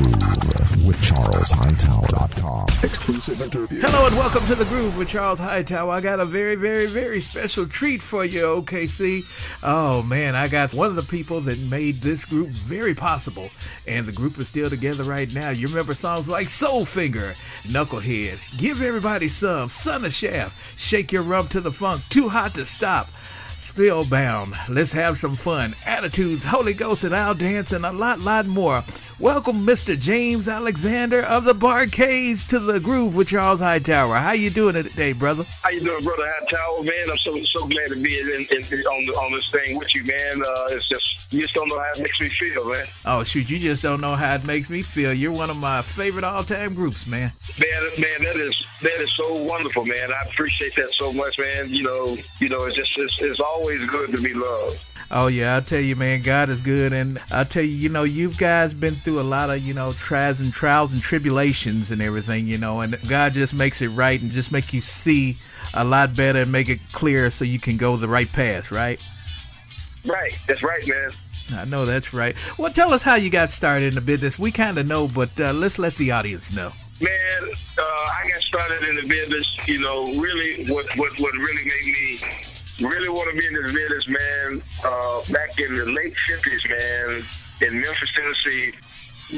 Groove with CharlesHightower.com. Exclusive interview. Hello and welcome to The Groove with Charles Hightower. I got a very, very, very special treat for you, OKC. Oh, man, I got one of the people that made this group very possible. And the group is still together right now. You remember songs like Soul Finger, Knucklehead, Give Everybody Some, Son of Shaft, Shake Your Rump to the Funk, Too Hot to Stop, Spellbound, Let's Have Some Fun, Attitudes, Holy Ghost, and I'll Dance, and a lot more. Welcome, Mr. James Alexander of the Bar-Kays, to The Groove with Charles Hightower. How you doing today, brother? How you doing, brother Hightower, man? I'm so glad to be on this thing with you, man. It's just, you just don't know how it makes me feel, man. Oh, shoot, you just don't know how it makes me feel. You're one of my favorite all-time groups, man. Man, that is so wonderful, man. I appreciate that so much, man. You know, it's always good to be loved. Oh, yeah, I'll tell you, man, God is good. And I'll tell you, you guys been through a lot of, trials and tribulations and everything, and God just makes it right and just make you see a lot better and make it clear so you can go the right path, right? Right. That's right, man. I know that's right. Well, tell us how you got started in the business. We kind of know, but let's let the audience know. Man, I got started in the business, really what really made me really want to be in this business, man. Back in the late 50s, man, in Memphis, Tennessee,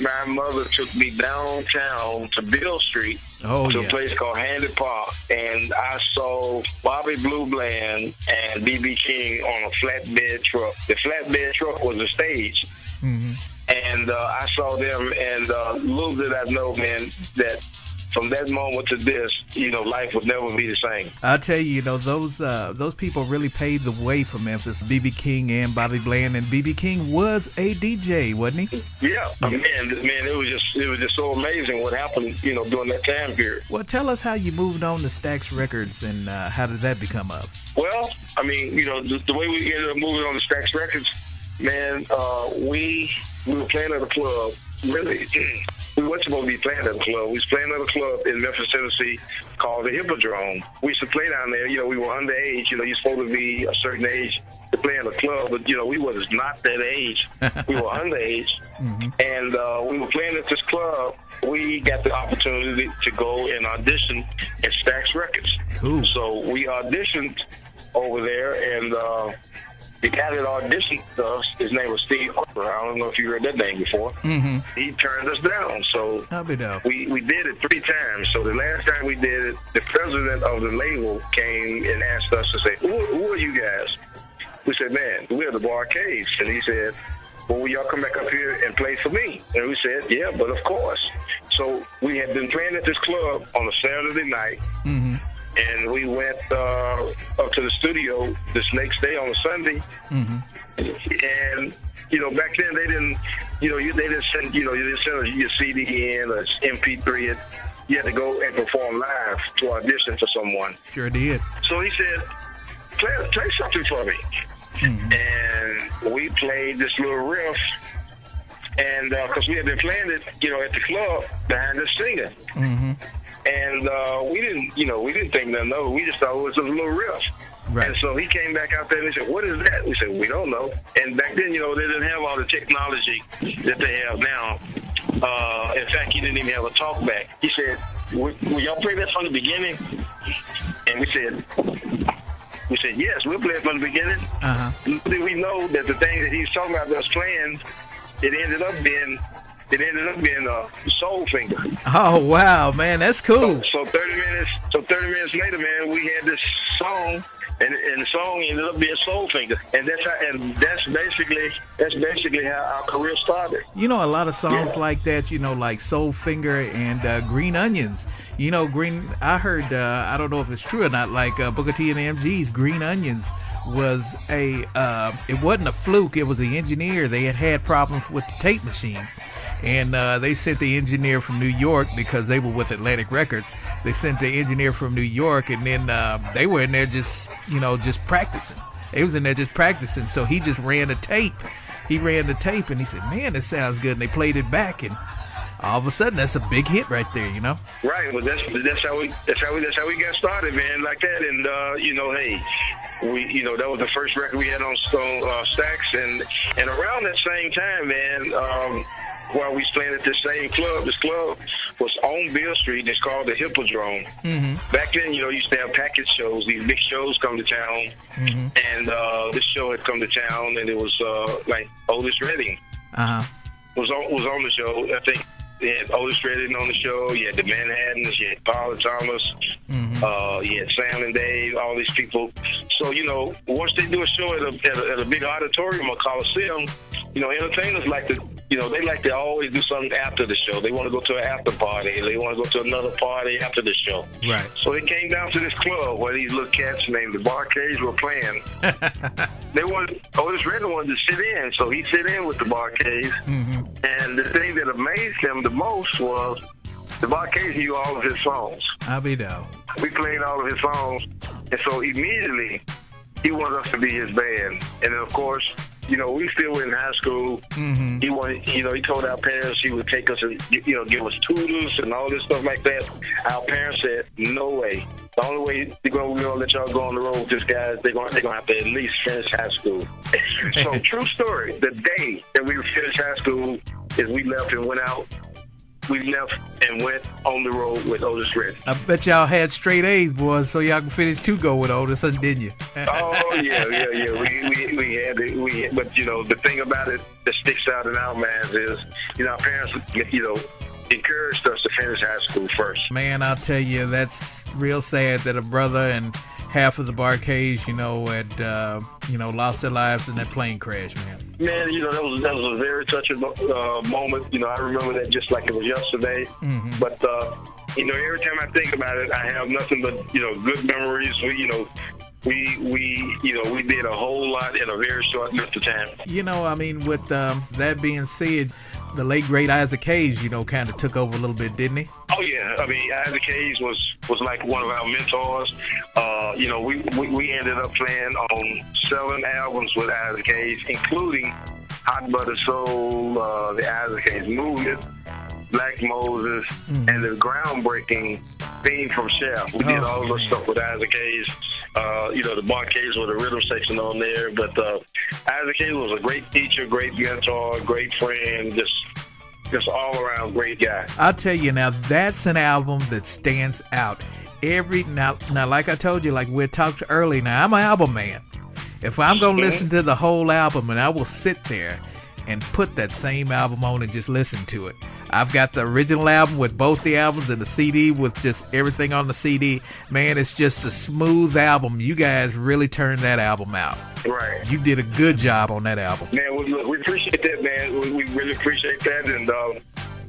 my mother took me downtown to Beale Street to a place called Handy Park, and I saw Bobby Blue Bland and B.B. King on a flatbed truck. The flatbed truck was a stage. Mm-hmm. And I saw them, and little did I know, man, that from that moment to this, life would never be the same. I'll tell you, those people really paved the way for Memphis, B.B. King and Bobby Bland, and B.B. King was a DJ, wasn't he? Yeah. Man, it was just so amazing what happened, during that time period. Well, tell us how you moved on to Stax Records, and how did that become up? Well, the way we ended up moving on to Stax Records, man, we were playing at a club, really. We weren't supposed to be playing at a club. We was playing at a club in Memphis, Tennessee called the Hippodrome. We used to play down there. We were underage. You're supposed to be a certain age to play in a club, but, we was not that age. We were underage. Mm-hmm. And we were playing at this club. We got the opportunity to go and audition at Stax Records. Cool. So we auditioned over there, and the guy that auditioned us, his name was Steve Harper. I don't know if you heard that name before. Mm-hmm. He turned us down. So we did it 3 times. So the last time we did it, the president of the label came and asked us to say, who are you guys? We said, man, we're the Bar-Kays. And he said, well, will y'all come back up here and play for me? And we said, yeah, but of course. So we had been playing at this club on a Saturday night. Mm-hmm. And we went up to the studio this next day on a Sunday. Mm-hmm. And, back then they didn't, they didn't send, you didn't send your CD in or MP3. You had to go and perform live to audition for someone. Sure did. So he said, play something for me. Mm-hmm. And we played this little riff. And because we had been playing it, at the club behind the singer. Mm-hmm. And we didn't think nothing of it. We just thought it was a little riff. Right. And so he came back out there and he said, what is that? We said, we don't know. And back then, they didn't have all the technology that they have now. In fact, he didn't even have a talkback. He said, will y'all play that from the beginning? And we said, yes, we'll play it from the beginning. Uh-huh. We know that the thing that he's talking about us playing, it ended up being Soul Finger. Oh wow, man, that's cool. So 30 minutes later, man, we had this song, and the song ended up being Soul Finger, and that's basically how our career started. A lot of songs like that, like Soul Finger and Green Onions. I heard, I don't know if it's true or not, like Booker T and MG's Green Onions was it wasn't a fluke. It was the engineer. They had problems with the tape machine. And they sent the engineer from New York because they were with Atlantic Records. They sent the engineer from New York, and then they were in there just practicing. They was in there just practicing. So he just ran the tape. He ran the tape, and he said, man, this sounds good. And they played it back, and all of a sudden, that's a big hit right there, Right. Well, that's how we got started, man, like that. And hey, we that was the first record we had on Stax, and around that same time, man, while we was playing at this same club. This club was on Beale Street. It's called the Hippodrome. Back then, you used to have package shows. These big shows come to town, and this show had come to town, and it was like Otis Redding was on the show. I think they had Otis Redding on the show. You had the Manhattans. You had Paula Thomas. You had Sam and Dave. All these people. So once they do a show at a big auditorium or Coliseum, entertainers like to. They like to always do something after the show. They want to go to an after party. They want to go to another party after the show. Right. So they came down to this club where these little cats named the Bar-Kays were playing. Otis Redding wanted to sit in, so he sit in with the Bar-Kays. And the thing that amazed him the most was the Bar-Kays knew all of his songs. I'll be down. We played all of his songs, and so immediately he wanted us to be his band. And then, of course, we still were in high school. He wanted, he told our parents he would take us and, give us tutors and all this stuff like that. Our parents said, no way. The only way we're going to let y'all go on the road with this guy is they're going to have to at least finish high school. So, true story, the day that we finished high school is we left and went out. We left and went on the road with Otis Redding. I bet y'all had straight A's, boys, so y'all can finish to go with Otis, didn't you? Oh, yeah. We had it. But, the thing about it that sticks out in our minds is, our parents, encouraged us to finish high school first. Man, I'll tell you, that's real sad that a brother and half of the Bar-Kays, had, lost their lives in that plane crash, man. Man, that was a very touching moment. I remember that just like it was yesterday. But, every time I think about it, I have nothing but, good memories. We did a whole lot in a very short amount of time. With that being said, the late great Isaac Hayes, kind of took over a little bit, didn't he? Oh yeah, Isaac Hayes was like one of our mentors. We ended up playing on 7 albums with Isaac Hayes, including Hot Butter Soul, the Isaac Hayes Movement, Black Moses, and the groundbreaking theme from Chef. We did all of the stuff with Isaac Hayes. The Bar-Kays were the rhythm section on there, but Isaac Hayes was a great teacher, great mentor, great friend, just all around great guy. I'll tell you now, that's an album that stands out. Now, like I told you, like we talked early. Now I'm an album man. If I'm gonna listen to the whole album, and I will sit there and put that same album on and just listen to it. I've got the original album with both the albums and the CD with just everything on the CD. Man, it's just a smooth album. You guys really turned that album out. Right. You did a good job on that album. Man, we appreciate that, man. We really appreciate that. And,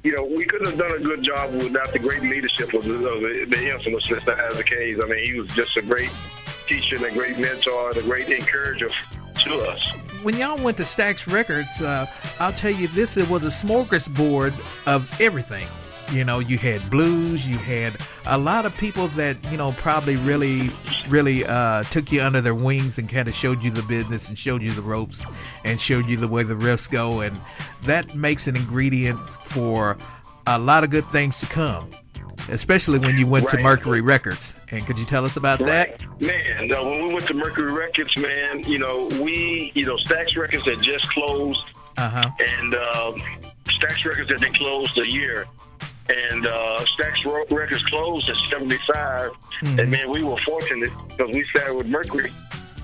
we couldn't have done a good job without the great leadership of the infamous Mr. Isaac Hayes. He was just a great teacher and a great mentor and a great encourager to us. When y'all went to Stax Records, I'll tell you this, it was a smorgasbord of everything. You had blues, you had a lot of people that, probably really took you under their wings and kind of showed you the business and showed you the ropes and showed you the way the riffs go. And that makes an ingredient for a lot of good things to come, especially when you went to Mercury Records. And could you tell us about that? Man, when we went to Mercury Records, man, Stax Records had just closed. And Stax Records had been closed a year. And Stax Records closed in 75. And, man, we were fortunate because we started with Mercury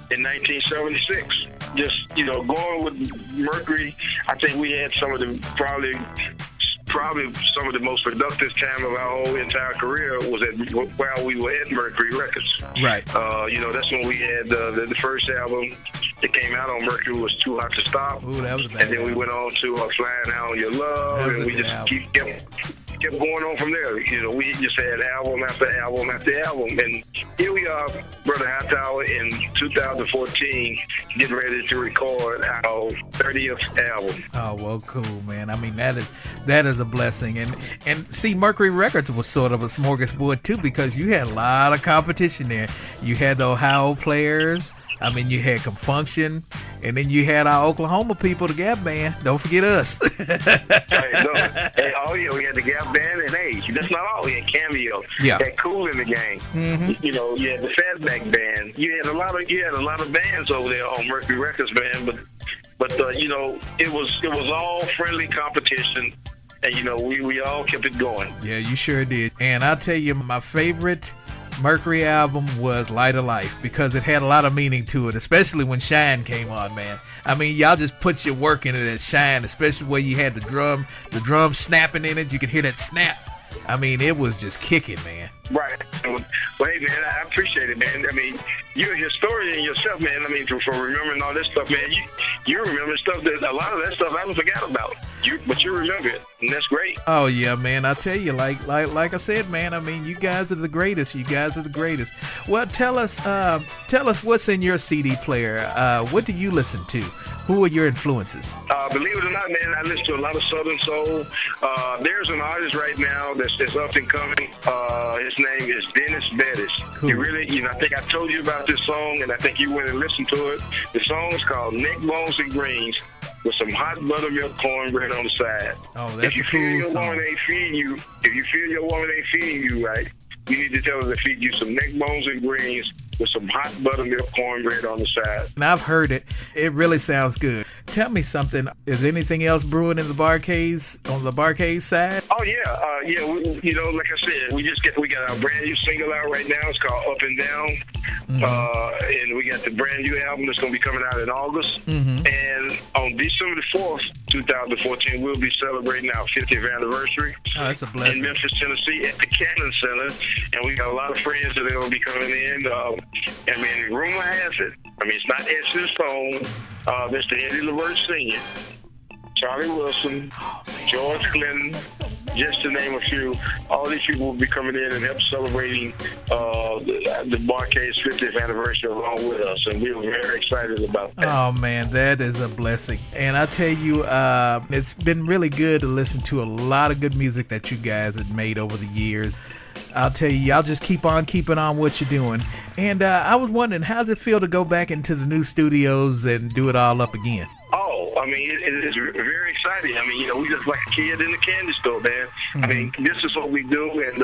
in 1976. Just, going with Mercury, I think we had some of the probably some of the most productive time of our whole entire career was while we were at Mercury Records. Right. That's when we had the first album that came out on Mercury was Too Hot to Stop. Ooh, that was a bad And then we went on to Flying Out on Your Love, and we just kept going on from there. We just had album after album after album. And here we are, Brother Hightower, in 2014, getting ready to record our 30th album. Oh, well, cool, man. That is a blessing. And see, Mercury Records was sort of a smorgasbord, too, because you had a lot of competition there. You had the Ohio Players. You had Confunction, and then you had our Oklahoma people, the Gap Band. Don't forget us. We had the Gap Band and Age. That's not all. We had Cameo. Yeah. Had Cool in the Game. You had the Fatback Band. You had a lot of bands over there on Mercury Records, man. But it was all friendly competition, and we all kept it going. Yeah, you sure did. And I'll tell you, my favorite Mercury album was Light of Life, because it had a lot of meaning to it, especially when Shine came on, man. I mean, y'all just put your work into that Shine, especially where you had the drum snapping in it. You could hear that snap. I mean, it was just kicking, man. Right. Well, hey, man, I appreciate it, man. I mean, you're a historian yourself, man. I mean, for remembering all this stuff, man. You remember stuff that a lot of that stuff I forgot about. But you remember it, and that's great. Oh yeah, man. I tell you, like I said, man. I mean, you guys are the greatest. You guys are the greatest. Well, tell us what's in your CD player. What do you listen to? Who are your influences? Believe it or not, man, I listen to a lot of Southern soul. There's an artist right now that's up and coming. His name is Dennis Bettis. Cool. He really, I think I told you about this song, and I think you went and listened to it. The song is called Neck Bones and Greens, with some hot buttermilk cornbread on the side. Oh, that's a cool song. If you feel your woman ain't feeding you right, you need to tell her to feed you some neck bones and greens with some hot buttermilk cornbread on the side. And I've heard it. It really sounds good. Tell me something. Is anything else brewing in the Bar-Kays, on the Bar-Kays side? Oh yeah, like I said, we got our brand new single out right now. It's called Up and Down, and we got the brand new album that's going to be coming out in August. And on December the 4th, 2014, we'll be celebrating our 50th anniversary. Oh, that's a blessing. In Memphis, Tennessee, at the Cannon Center, and we got a lot of friends that are going to be coming in. I mean, rumor has it. I mean, it's not etched in stone. Mr. Eddie LaVert Sr., Charlie Wilson, George Clinton, just to name a few. All these people will be coming in and help celebrating the Bar-Kays 50th anniversary along with us, and we were very excited about that. Oh, man, that is a blessing. And I tell you, it's been really good to listen to a lot of good music that you guys have made over the years. I'll tell you, y'all just keep on keeping on what you're doing. And I was wondering, how's it feel to go back into the new studios and do it all up again? Oh, I mean, it is very exciting. I mean, we just like a kid in the candy store, man. I mean, this is what we do, and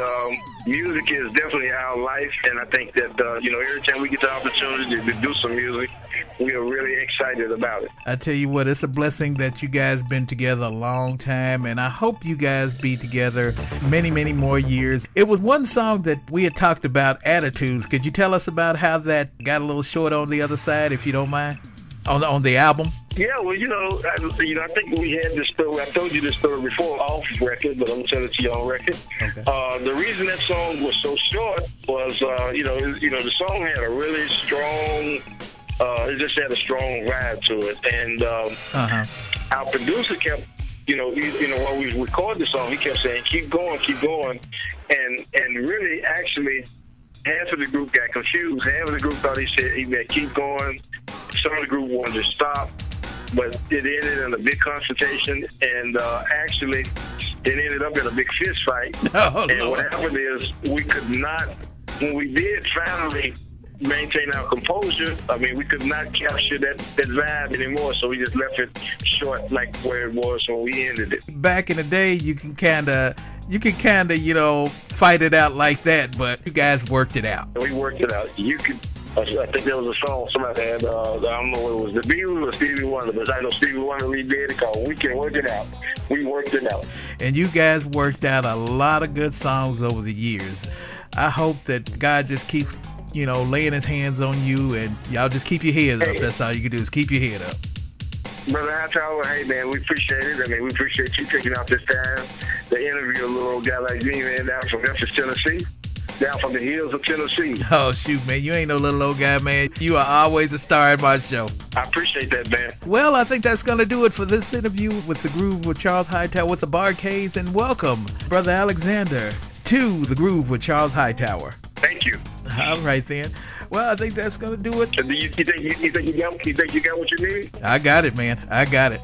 music is definitely our life. And I think that, every time we get the opportunity to do some music, we are really excited about it. I tell you what, it's a blessing that you guys been together a long time, and I hope you guys be together many, many more years. It was one song that we had talked about, Attitudes. Could you tell us about how that got a little short on the other side, if you don't mind, on the album? Yeah, well, I think we had this story. I told you this story before off record, but I'm going to tell it to you on record. Okay. The reason that song was so short was, the song had a really strong, it just had a strong vibe to it. And our producer kept, while we recorded the song, he kept saying, keep going. And really, actually, half of the group got confused. Half of the group thought he said keep going. Some of the group wanted to stop, but it ended in a big confrontation, and actually, it ended up in a big fist fight. And what happened is we could not, when we did finally maintain our composure, I mean, we could not capture that vibe anymore, so we just left it short like where it was when we ended it. Back in the day, you can kind of, fight it out like that, but you guys worked it out. We worked it out. I think there was a song somebody had, I don't know what it was, the Beatles or Stevie Wonder, but I know Stevie Wonder redid it called We Can Work It Out. We worked it out. And you guys worked out a lot of good songs over the years. I hope that God just keeps, laying his hands on you, and y'all just keep your heads up. That's all you can do is keep your head up. Brother Hightower, hey, man, we appreciate it. I mean, we appreciate you taking out this time to interview a little old guy like me, man, down from Memphis, Tennessee. Down from the hills of Tennessee. Oh, shoot, man. You ain't no little old guy, man. You are always a star in my show. I appreciate that, man. Well, I think that's going to do it for this interview with The Groove with Charles Hightower with the Bar-Kays, and welcome, Brother Alexander, to The Groove with Charles Hightower. Thank you. All right, then. Well, I think that's going to do it. You think you got what you need? I got it, man. I got it.